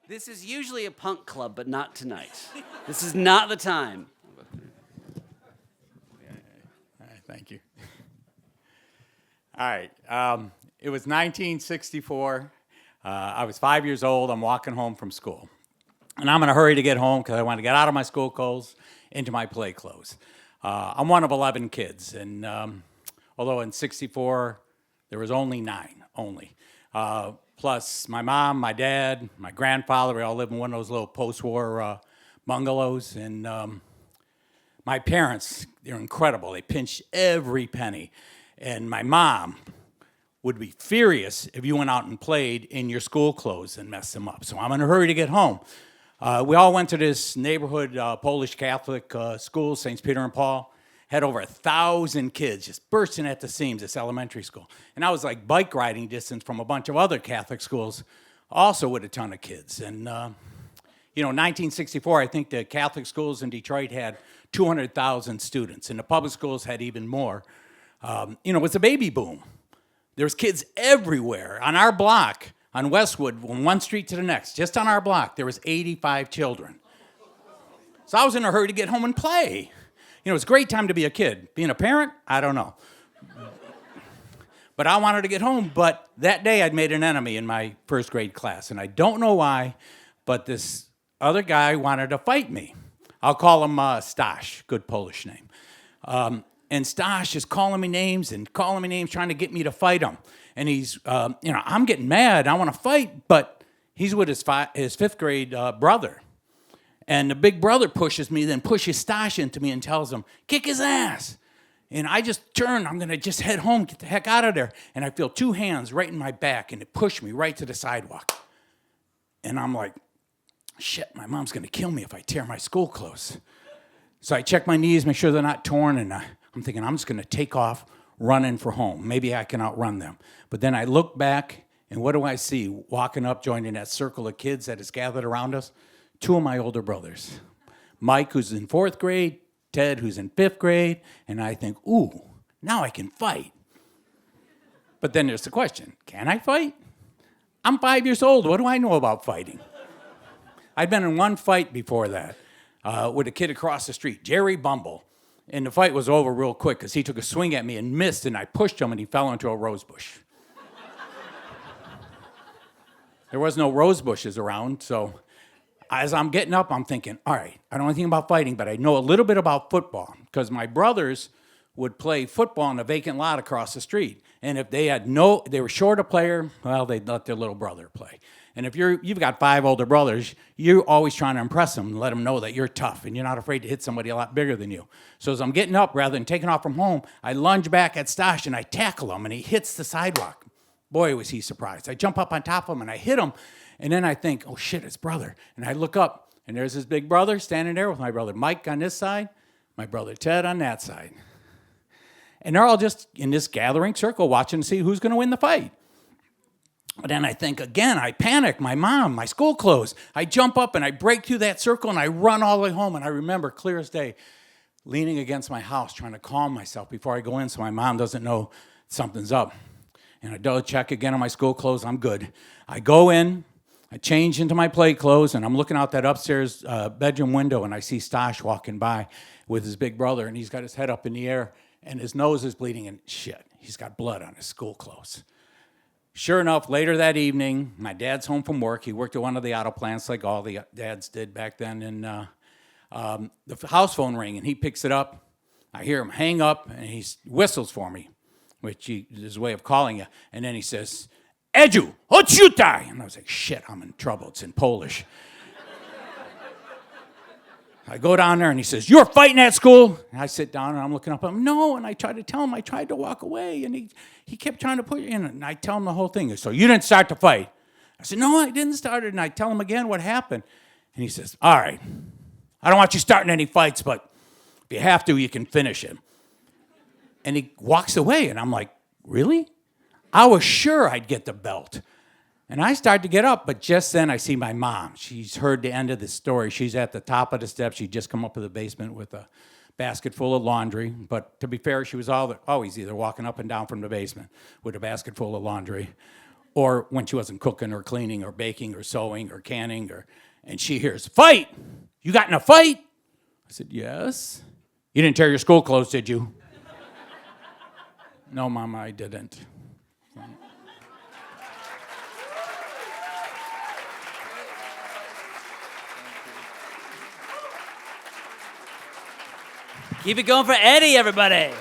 This is usually a punk club, but not tonight. This is not the time. All right, thank you. All right. It was 1964. I was 5 years old. I'm walking home from school. And I'm in a hurry to get home because I want to get out of my school clothes into my play clothes. I'm one of 11 kids. And although in 64, there was only 9, only. Plus my mom, my dad, my grandfather, we all lived in one of those little post-war bungalows. And my parents, they're incredible. They pinched every penny. And my mom would be furious if you went out and played in your school clothes and messed them up. So I'm in a hurry to get home. We all went to this neighborhood Polish Catholic school, St. Peter and Paul. Had over 1,000 kids just bursting at the seams, this elementary school. And I was like bike riding distance from a bunch of other Catholic schools, also with a ton of kids. And, 1964, I think the Catholic schools in Detroit had 200,000 students, and the public schools had even more. It was a baby boom. There was kids everywhere. On our block, on Westwood, from one street to the next, just on our block, there was 85 children. So I was in a hurry to get home and play. It's a great time to be a kid. Being a parent, I don't know. But I wanted to get home, but that day I'd made an enemy in my first grade class, and I don't know why, but this other guy wanted to fight me. I'll call him Stash, good Polish name. And Stash is calling me names, trying to get me to fight him. And he's, I'm getting mad. I want to fight, but he's with his fifth grade brother. And the big brother pushes me, then pushes Stash into me and tells him, kick his ass. And I just turn. I'm going to just head home, get the heck out of there. And I feel 2 hands right in my back, and it pushed me right to the sidewalk. And I'm like, shit, my mom's going to kill me if I tear my school clothes. So I check my knees, make sure they're not torn, and I'm thinking I'm just going to take off running for home. Maybe I can outrun them. But then I look back, and what do I see? Walking up, joining that circle of kids that is gathered around us, 2 of my older brothers. Mike, who's in 4th grade, Ted, who's in 5th grade, and I think, ooh, now I can fight. But then there's the question, can I fight? I'm 5 years old. What do I know about fighting? I'd been in one fight before that with a kid across the street, Jerry Bumble. And the fight was over real quick because he took a swing at me and missed, and I pushed him, and he fell into a rose bush. There was no rose bushes around, so as I'm getting up, I'm thinking, all right, I don't know anything about fighting, but I know a little bit about football because my brothers would play football in a vacant lot across the street. And if they were short a player, well, they'd let their little brother play. And if you've got 5 older brothers, you're always trying to impress them and let them know that you're tough and you're not afraid to hit somebody a lot bigger than you. So as I'm getting up, rather than taking off from home, I lunge back at Stash and I tackle him, and he hits the sidewalk. Boy, was he surprised. I jump up on top of him and I hit him, and then I think, oh shit, it's brother. And I look up, and there's his big brother standing there with my brother Mike on this side, my brother Ted on that side. And they're all just in this gathering circle watching to see who's going to win the fight. But then I think again, I panic, my mom, my school clothes. I jump up and I break through that circle and I run all the way home. And I remember clear as day, leaning against my house, trying to calm myself before I go in so my mom doesn't know something's up. And I double check again on my school clothes, I'm good. I go in, I change into my play clothes, and I'm looking out that upstairs bedroom window, and I see Stash walking by with his big brother, and he's got his head up in the air, and his nose is bleeding, and shit, he's got blood on his school clothes. Sure enough, later that evening, my dad's home from work. He worked at one of the auto plants like all the dads did back then. And the house phone rang, and he picks it up. I hear him hang up, and he whistles for me, which is his way of calling you. And then he says, Edziu, odrzucaj! And I was like, shit, I'm in trouble. It's in Polish. I go down there, and he says, you're fighting at school? And I sit down, and I'm looking up at him. No, and I tried to tell him I tried to walk away, and he kept trying to push in, and I tell him the whole thing. So you didn't start the fight? I said, no, I didn't start it, and I tell him again what happened. And he says, all right, I don't want you starting any fights, but if you have to, you can finish him. And he walks away, and I'm like, really? I was sure I'd get the belt. And I start to get up, but just then I see my mom. She's heard the end of the story. She's at the top of the steps. She'd just come up to the basement with a basket full of laundry. But to be fair, she was always either walking up and down from the basement with a basket full of laundry Or when she wasn't cooking or cleaning or baking or sewing or canning, and she hears, "Fight! You got in a fight?" I said, "Yes." "You didn't tear your school clothes, did you?" "No, Mama, I didn't." Keep it going for Eddie, everybody.